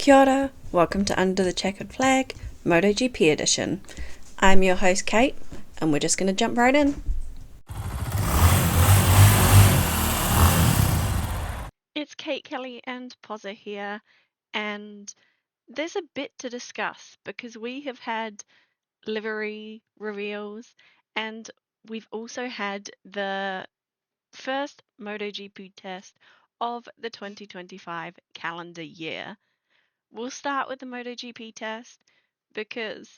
Kia ora, welcome to Under the Checkered Flag, MotoGP edition. I'm your host Kate, and we're just going to jump right in. It's Kate, Kelly, and Pozza here, and there's a bit to discuss because we have had livery reveals, and we've also had the first MotoGP test of the 2025 calendar year. We'll start with the MotoGP test because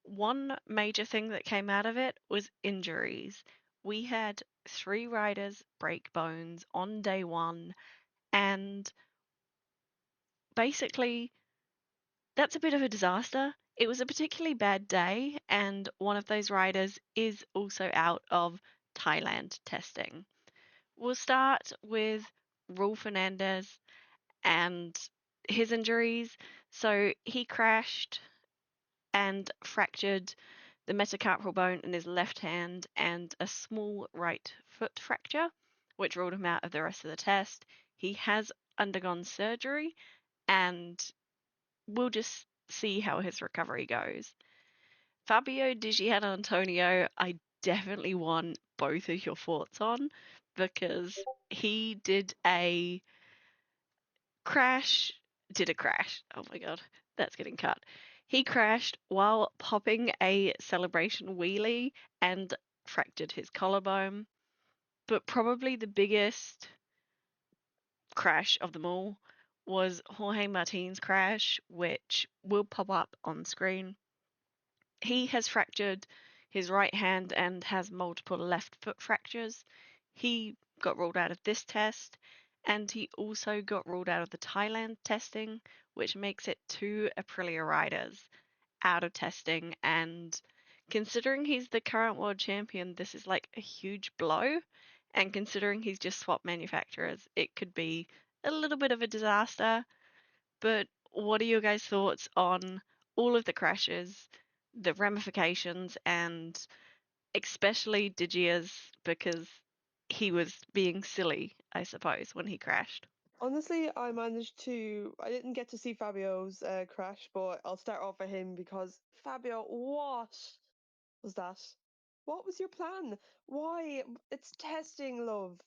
one major thing that came out of it was injuries. We had three riders break bones on day one, and basically that's a bit of a disaster. It was a particularly bad day, and one of those riders is also out of Thailand testing. We'll start with Raul Fernandez and his injuries. So he crashed and fractured the metacarpal bone in his left hand and a small right foot fracture, which ruled him out of the rest of the test. He has undergone surgery, and we'll just see how his recovery goes. Fabio Di Giannantonio, I definitely want both of your thoughts on because he crash, did a crash. Oh my god, that's getting cut. He crashed while popping a celebration wheelie and fractured his collarbone. But probably the biggest crash of them all was Jorge Martin's crash, which will pop up on screen. He has fractured his right hand and has multiple left foot fractures. He got ruled out of this test, and he also got ruled out of the Thailand testing, which makes it two Aprilia riders out of testing. And considering he's the current world champion, this is like a huge blow. And considering he's just swapped manufacturers, it could be a little bit of a disaster. But what are your guys' thoughts on all of the crashes, the ramifications, and especially Digia's because he was being silly, I suppose, when he crashed? Honestly, I didn't get to see Fabio's crash, but I'll start off with him because Fabio, what was that? What was your plan? Why? It's testing, love.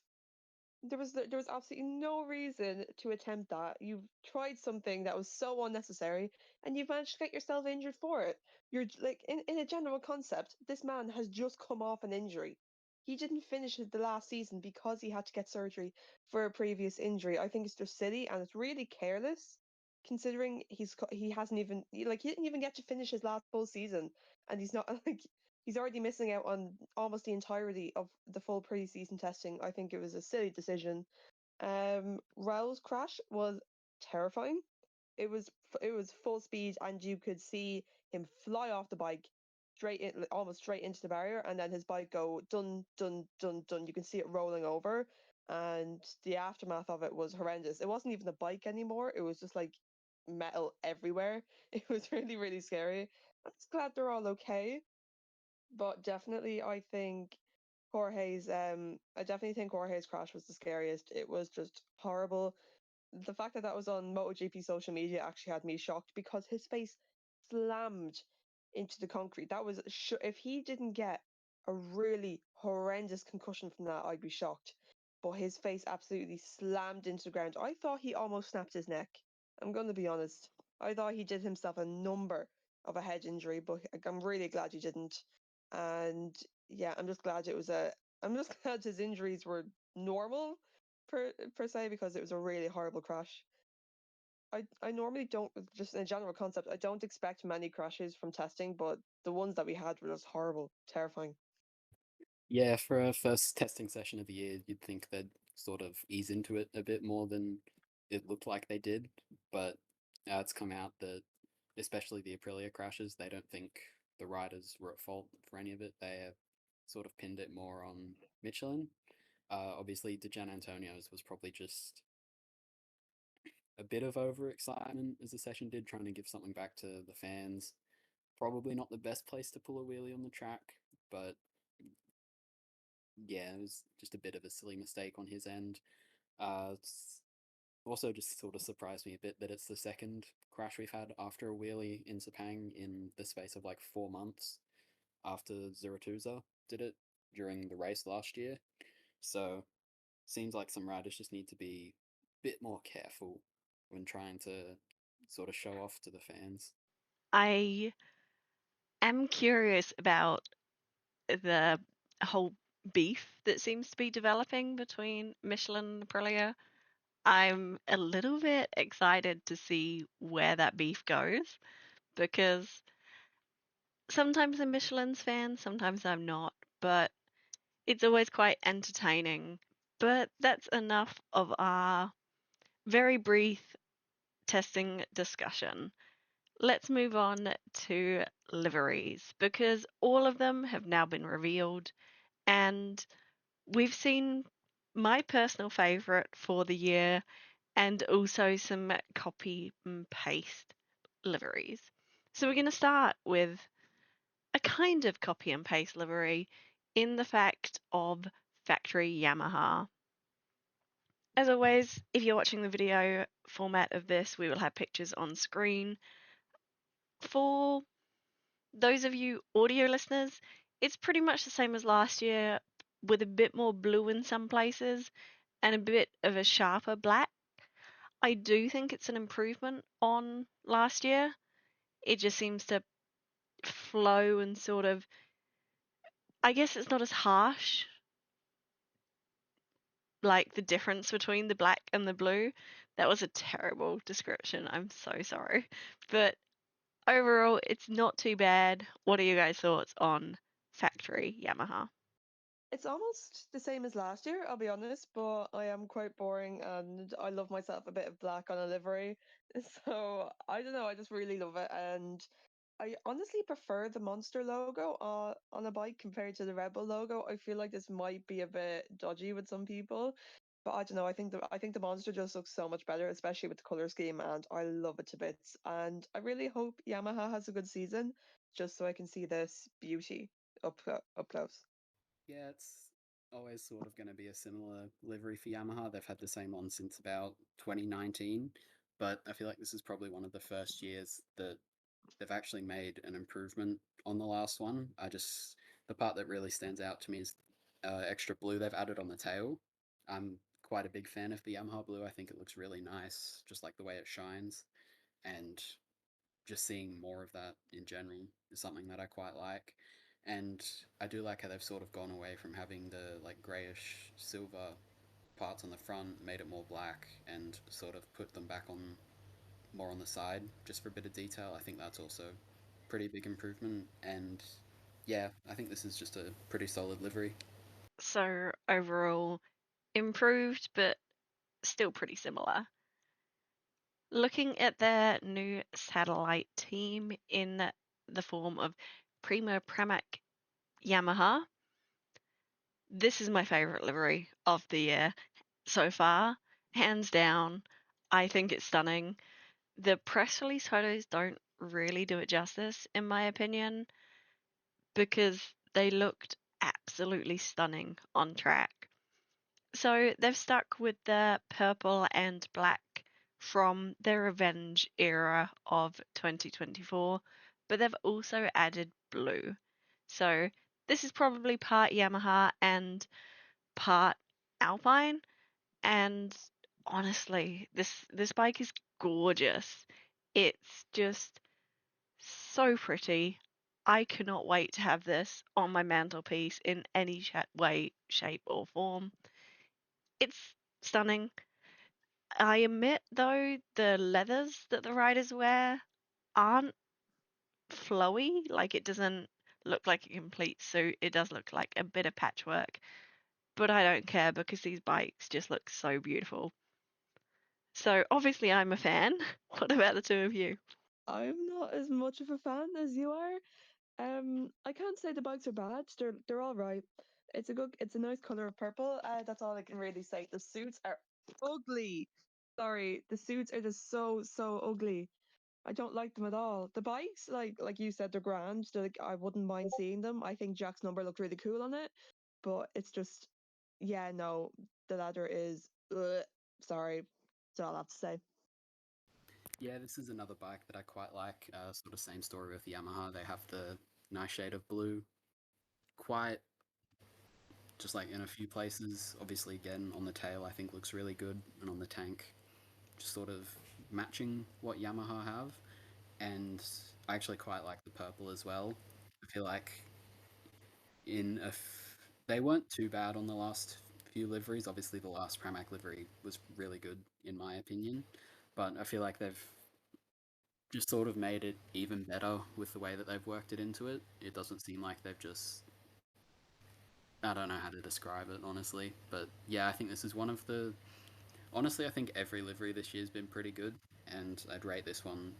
There was absolutely no reason to attempt that. You've tried something that was so unnecessary, and you've managed to get yourself injured for it. You're like in a general concept, this man has just come off an injury. He didn't finish the last season because he had to get surgery for a previous injury. I think it's just silly and it's really careless, considering he hasn't even he didn't even get to finish his last full season, and he's not like he's already missing out on almost the entirety of the full preseason testing. I think it was a silly decision. Raul's crash was terrifying. It was full speed, and you could see him fly off the bike almost straight into the barrier, and then his bike go dun dun dun dun. You can see it rolling over, and the aftermath of it was horrendous. It wasn't even a bike anymore. It was just like metal everywhere. It was really really scary. I'm just glad they're all okay. But definitely, I definitely think Jorge's crash was the scariest. It was just horrible. The fact that that was on MotoGP social media actually had me shocked because his face slammed into the concrete. If he didn't get a really horrendous concussion from that, I'd be shocked. But his face absolutely slammed into the ground. I thought he almost snapped his neck. I'm going to be honest. I thought he did himself a number of a head injury, but I'm really glad he didn't. And yeah, I'm just glad his injuries were normal per se because it was a really horrible crash. I normally don't, just in a general concept, I don't expect many crashes from testing, but the ones that we had were just horrible, terrifying. Yeah, for a first testing session of the year, you'd think they'd sort of ease into it a bit more than it looked like they did. But it's come out that, especially the Aprilia crashes, they don't think the riders were at fault for any of it. They have sort of pinned it more on Michelin. Obviously, Dejan Antonio's was probably just a bit of overexcitement as the session did, trying to give something back to the fans. Probably not the best place to pull a wheelie on the track, but yeah, it was just a bit of a silly mistake on his end. Uh, also just sort of surprised me a bit that it's the second crash we've had after a wheelie in Sepang in the space of like 4 months after Zarathustra did it during the race last year. So seems like some riders just need to be a bit more careful when trying to sort of show off to the fans. I am curious about the whole beef that seems to be developing between Michelin and Aprilia. I'm a little bit excited to see where that beef goes because sometimes I'm Michelin's fan, sometimes I'm not, but it's always quite entertaining. But that's enough of our very brief testing discussion. Let's move on to liveries because all of them have now been revealed, and we've seen my personal favourite for the year and also some copy and paste liveries. So we're going to start with a kind of copy and paste livery in the fact of factory Yamaha. As always, if you're watching the video format of this, we will have pictures on screen. For those of you audio listeners, it's pretty much the same as last year with a bit more blue in some places and a bit of a sharper black. I do think it's an improvement on last year. It just seems to flow and sort of, I guess it's not as harsh, like the difference between the black and the blue. That was a terrible description. I'm so sorry. But overall, it's not too bad. What are you guys' thoughts on factory Yamaha? It's almost the same as last year, I'll be honest, but I am quite boring and I love myself a bit of black on a livery. So I don't know, I just really love it. And I honestly prefer the Monster logo on a bike compared to the Rebel logo. I feel like this might be a bit dodgy with some people, but I don't know. I think the Monster just looks so much better, especially with the color scheme, and I love it to bits. And I really hope Yamaha has a good season, just so I can see this beauty up close. Yeah, it's always sort of going to be a similar livery for Yamaha. They've had the same one since about 2019, but I feel like this is probably one of the first years that they've actually made an improvement on the last one. The part that really stands out to me is extra blue they've added on the tail. I'm quite a big fan of the Yamaha blue. I think it looks really nice, just like the way it shines, and just seeing more of that in general is something that I quite like. And I do like how they've sort of gone away from having the like grayish silver parts on the front, made it more black, and sort of put them back on more on the side just for a bit of detail. I think that's also pretty big improvement. And yeah, I think this is just a pretty solid livery. So overall, improved, but still pretty similar. Looking at their new satellite team in the form of Prima Pramac Yamaha, this is my favorite livery of the year so far, hands down. I think it's stunning. The press release photos don't really do it justice, in my opinion, because they looked absolutely stunning on track. So they've stuck with the purple and black from their Revenge era of 2024, but they've also added blue. So this is probably part Yamaha and part Alpine. And honestly, this bike is gorgeous. It's just so pretty. I cannot wait to have this on my mantelpiece in any way, shape, or form. It's stunning. I admit, though, the leathers that the riders wear aren't flowy. Like, it doesn't look like a complete suit. It does look like a bit of patchwork. But I don't care because these bikes just look so beautiful. So, obviously, I'm a fan. What about the two of you? I'm not as much of a fan as you are. I can't say the bikes are bad. They're all right. It's a nice color of purple. That's all I can really say. The suits are ugly. Sorry, the suits are just so ugly. I don't like them at all. The bikes, like you said, they're grand. They're like I wouldn't mind seeing them. I think Jack's number looked really cool on it, but it's just, yeah, no, the ladder is, sorry. That's all I have to say. Yeah, this is another bike that I quite like. Sort of same story with Yamaha. They have the nice shade of blue, quite just like in a few places. Obviously, again on the tail, I think looks really good, and on the tank, just sort of matching what Yamaha have. And I actually quite like the purple as well. I feel like they weren't too bad on the last few liveries. Obviously, the last Pramac livery was really good in my opinion, but I feel like they've just sort of made it even better with the way that they've worked it into it. It doesn't seem like they've just, I don't know how to describe it honestly, but yeah, I think this is one of the, honestly, I think every livery this year has been pretty good, and I'd rate this one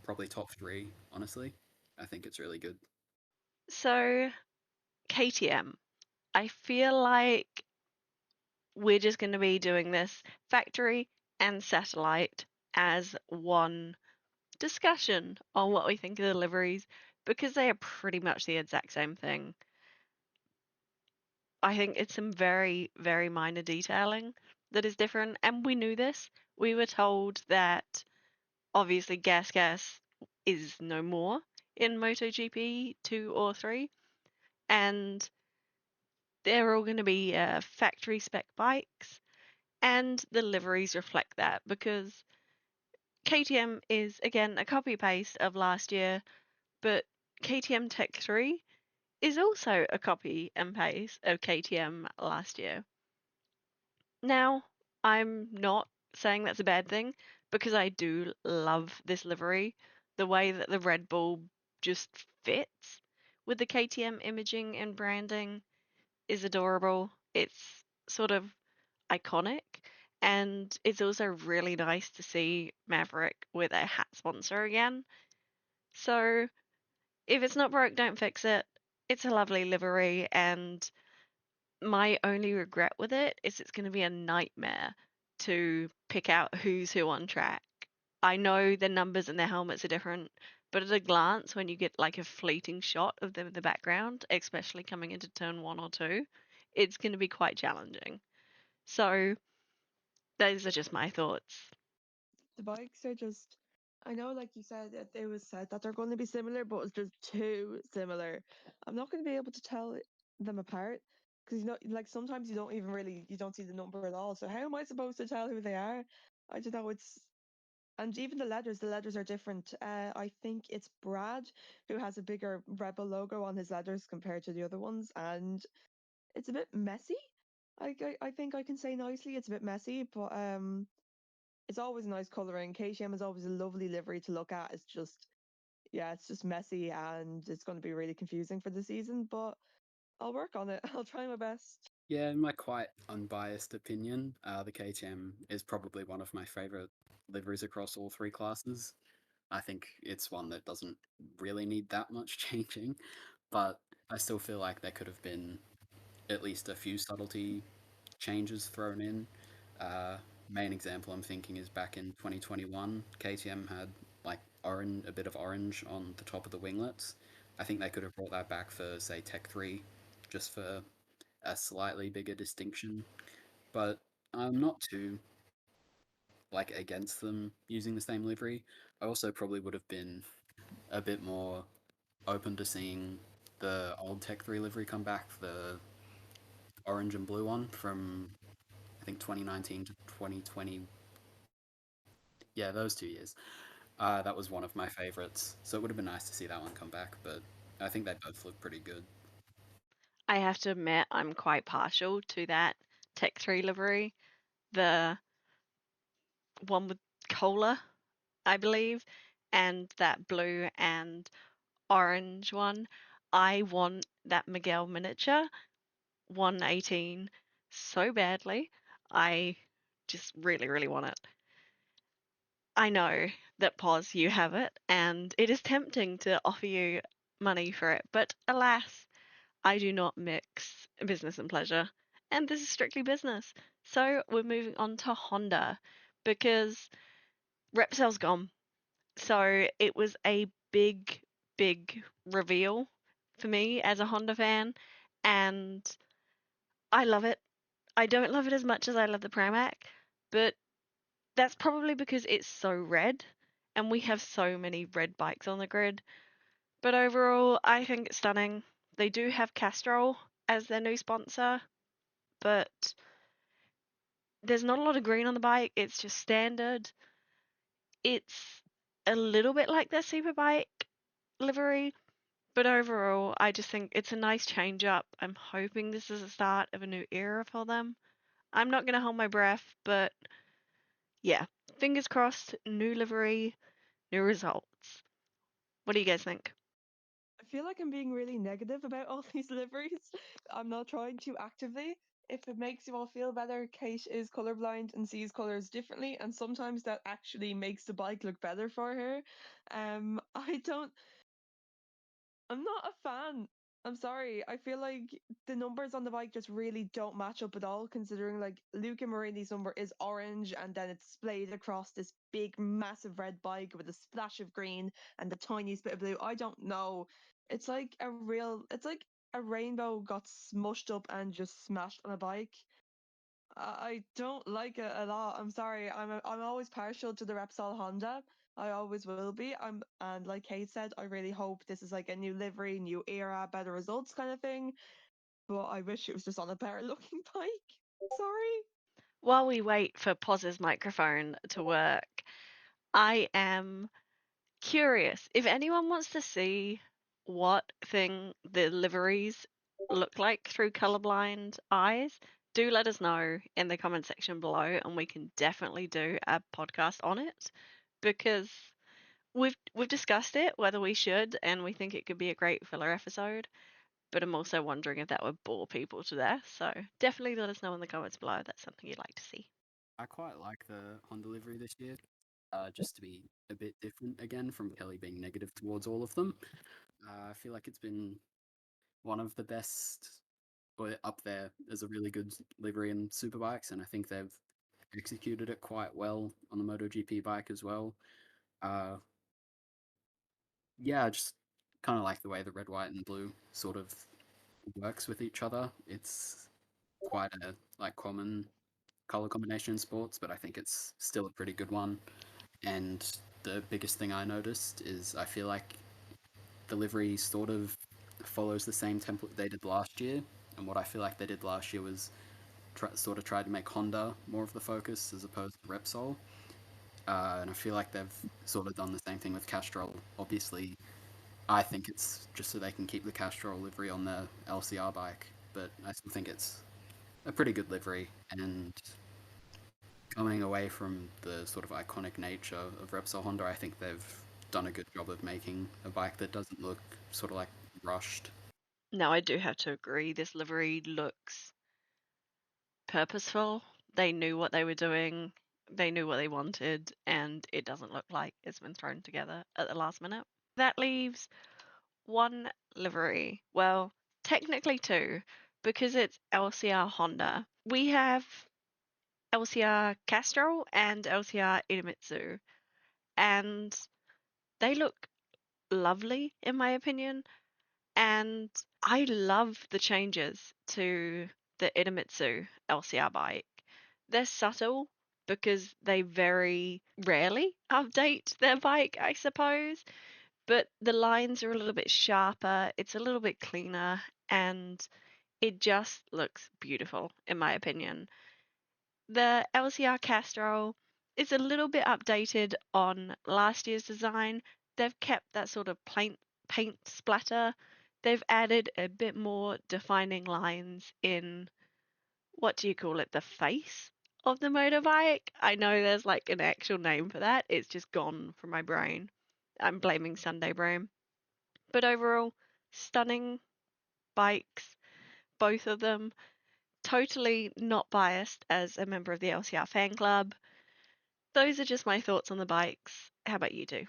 probably top 3, honestly. I think it's really good. So, KTM, I feel like we're just going to be doing this factory and satellite as one discussion on what we think of the liveries because they are pretty much the exact same thing. I think it's some very, very minor detailing that is different, and we knew this. We were told that obviously gas is no more in MotoGP 2 or 3, and they're all going to be factory spec bikes, and the liveries reflect that because KTM is again a copy paste of last year, but KTM Tech 3 is also a copy and paste of KTM last year. Now, I'm not saying that's a bad thing because I do love this livery. The way that the Red Bull just fits with the KTM imaging and branding is adorable. It's sort of iconic, and it's also really nice to see Maverick with a hat sponsor again. So, if it's not broke, don't fix it. It's a lovely livery, and my only regret with it is it's going to be a nightmare to pick out who's who on track. I know the numbers and their helmets are different, but at a glance, when you get like a fleeting shot of them in the background, especially coming into turn 1 or 2, it's going to be quite challenging. So, those are just my thoughts. The bikes are just, I know, like you said, that it was said that they're going to be similar, but it's just too similar. I'm not going to be able to tell them apart because like sometimes you don't even really, you don't see the number at all. So how am I supposed to tell who they are? I don't know. And even the leathers are different. I think it's Brad who has a bigger Rebel logo on his leathers compared to the other ones, and it's a bit messy. I think I can say nicely, it's a bit messy, but it's always a nice colouring. KTM is always a lovely livery to look at. It's just, yeah, it's just messy and it's going to be really confusing for the season, but I'll work on it. I'll try my best. Yeah, in my quite unbiased opinion, the KTM is probably one of my favorite liveries across all 3 classes. I think it's one that doesn't really need that much changing, but I still feel like there could have been at least a few subtlety changes thrown in. Main example I'm thinking is back in 2021, KTM had like a bit of orange on the top of the winglets. I think they could have brought that back for, say, Tech 3, just for a slightly bigger distinction. But I'm not too like against them using the same livery. I also probably would have been a bit more open to seeing the old Tech 3 livery come back, the orange and blue one from I think 2019 to 2020. Yeah, those 2 years. That was one of my favorites. So it would have been nice to see that one come back, but I think they both look pretty good. I have to admit, I'm quite partial to that Tech 3 livery. The one with cola, I believe, and that blue and orange one. I want that Miguel miniature 118 so badly. I just really, really want it. I know that Poz, you have it, and it is tempting to offer you money for it, but alas, I do not mix business and pleasure, and this is strictly business. So we're moving on to Honda because Repsol's gone. So it was a big, big reveal for me as a Honda fan, and I love it. I don't love it as much as I love the Pramac, but That's probably because it's so red, and we have so many red bikes on the grid. But overall, I think it's stunning. They do have Castrol as their new sponsor, but there's not a lot of green on the bike. It's just standard. It's a little bit like their Superbike livery, but overall, I just think it's a nice change up. I'm hoping this is the start of a new era for them. I'm not going to hold my breath, but yeah, fingers crossed, new livery, new results. What do you guys think? I feel like I'm being really negative about all these liveries. I'm not trying to actively. If it makes you all feel better, Kate is colorblind and sees colors differently, and sometimes that actually makes the bike look better for her. I don't. I'm not a fan. I'm sorry. I feel like the numbers on the bike just really don't match up at all, considering like Luca Marini's number is orange and then it's splayed across this big, massive red bike with a splash of green and the tiniest bit of blue. I don't know. It's like a rainbow got smushed up and just smashed on a bike. I don't like it a lot. I'm sorry. I'm always partial to the Repsol Honda. I always will be. And like Kate said, I really hope this is like a new livery, new era, better results kind of thing. But I wish it was just on a better looking bike. Sorry. While we wait for Poz's microphone to work, I am curious if anyone wants to see what thing the liveries look like through colorblind eyes. Do let us know in the comment section below, and we can definitely do a podcast on it because we've discussed it whether we should, and we think it could be a great filler episode. But I'm also wondering if that would bore people to death. So definitely let us know in the comments below if that's something you'd like to see. I quite like the Honda livery this year, just to be a bit different again from Kelly being negative towards all of them. I feel like it's been one of the best, or up there as a really good livery in superbikes, and I think they've executed it quite well on the MotoGP bike as well. Uh, yeah, I just kind of like the way the red, white, and blue sort of works with each other. It's quite a like common color combination in sports, but I think it's still a pretty good one. And the biggest thing I noticed is I feel like the livery sort of follows the same template they did last year. And what I feel like they did last year was sort of tried to make Honda more of the focus as opposed to Repsol. And I feel like they've sort of done the same thing with Castrol. Obviously, I think it's just so they can keep the Castrol livery on the LCR bike, but I still think it's a pretty good livery. And coming away from the sort of iconic nature of Repsol Honda, I think they've done a good job of making a bike that doesn't look sort of like rushed. Now, I do have to agree, this livery looks purposeful. They knew what they were doing, they knew what they wanted, and it doesn't look like it's been thrown together at the last minute. That leaves one livery. Well, technically two, because it's LCR Honda. We have LCR Castrol and LCR Idemitsu, and they look lovely in my opinion. And I love the changes to the Idemitsu LCR bike. They're subtle because they very rarely update their bike, I suppose. But the lines are a little bit sharper, it's a little bit cleaner, and it just looks beautiful, in my opinion. The LCR Castrol is a little bit updated on last year's design. They've kept that sort of paint splatter. They've added a bit more defining lines in, what do you call it, the face of the motorbike. I know there's like an actual name for that. It's just gone from my brain. I'm blaming Sunday brain. But overall, stunning bikes, both of them. Totally not biased as a member of the LCR fan club. Those are just my thoughts on the bikes. How about you two?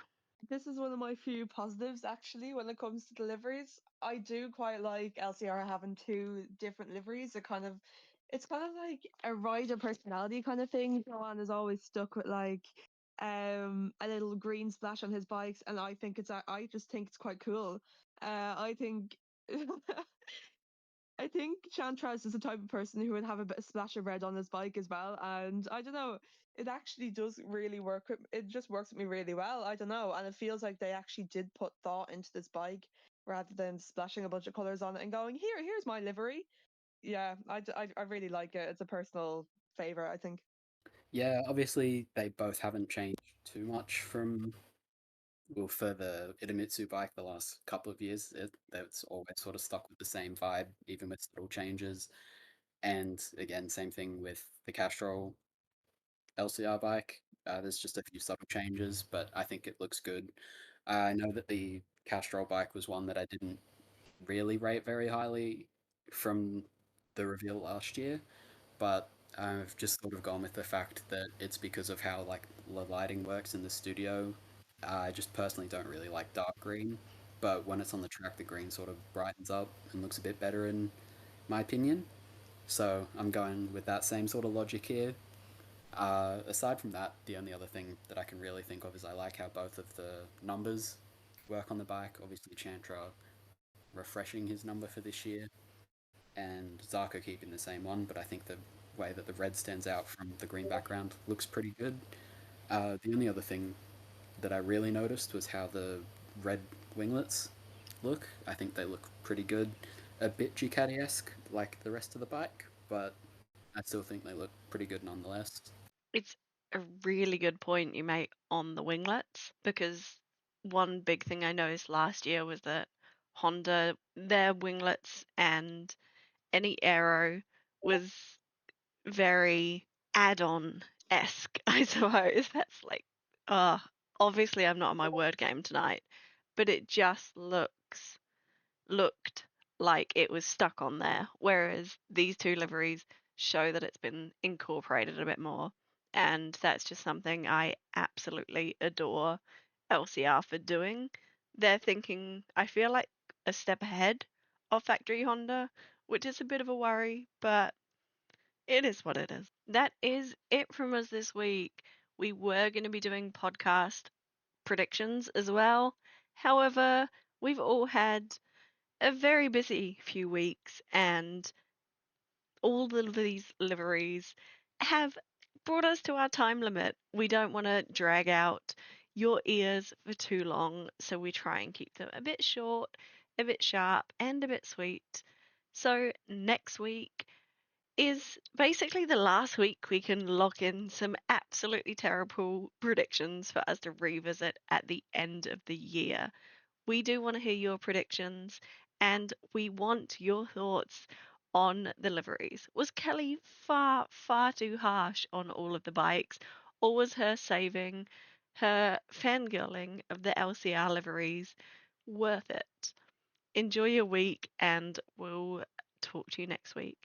This is one of my few positives actually when it comes to deliveries. I do quite like LCR having two different liveries. It's kind of like a rider personality kind of thing. Joanne is always stuck with like a little green splash on his bikes, and I just think it's quite cool. I think I think Chantraz is the type of person who would have a bit of splash of red on his bike as well. And I don't know, it actually does really work. It just works with me really well. I don't know. And it feels like they actually did put thought into this bike rather than splashing a bunch of colors on it and going, here's my livery. Yeah, I really like it. It's a personal favorite, I think. Yeah, obviously they both haven't changed too much from well for the Idemitsu bike the last couple of years. That's always sort of stuck with the same vibe, even with little changes. And again, same thing with the Castrol LCR bike. There's just a few subtle changes, but I think it looks good. I know that the Castrol bike was one that I didn't really rate very highly from the reveal last year, but I've just sort of gone with the fact that it's because of how like the lighting works in the studio. I just personally don't really like dark green, but when it's on the track, the green sort of brightens up and looks a bit better in my opinion. So I'm going with that same sort of logic here. Aside from that, the only other thing that I can really think of is I like how both of the numbers work on the bike. Obviously, Chantra refreshing his number for this year, and Zarko keeping the same one, but I think the way that the red stands out from the green background looks pretty good. The only other thing that I really noticed was how the red winglets look. I think they look pretty good. A bit Ducati-esque, like the rest of the bike, but I still think they look pretty good nonetheless. It's a really good point you make on the winglets, because one big thing I noticed last year was that Honda, their winglets and any aero was very add-on-esque, I suppose. That's like, uh, obviously I'm not on my word game tonight, but it just looked like it was stuck on there, whereas these two liveries show that it's been incorporated a bit more. And that's just something I absolutely adore LCR for doing. They're thinking, I feel like, a step ahead of factory Honda, which is a bit of a worry, but it is what it is. That is it from us this week. We were going to be doing podcast predictions as well. However, we've all had a very busy few weeks, and all of these liveries have brought us to our time limit. We don't want to drag out your ears for too long, so we try and keep them a bit short, a bit sharp, and a bit sweet. So, next week is basically the last week we can lock in some absolutely terrible predictions for us to revisit at the end of the year. We do want to hear your predictions, and we want your thoughts on the liveries. Was Kelly far, far too harsh on all of the bikes, or was her saving, her fangirling of the LCR liveries worth it? Enjoy your week, and we'll talk to you next week.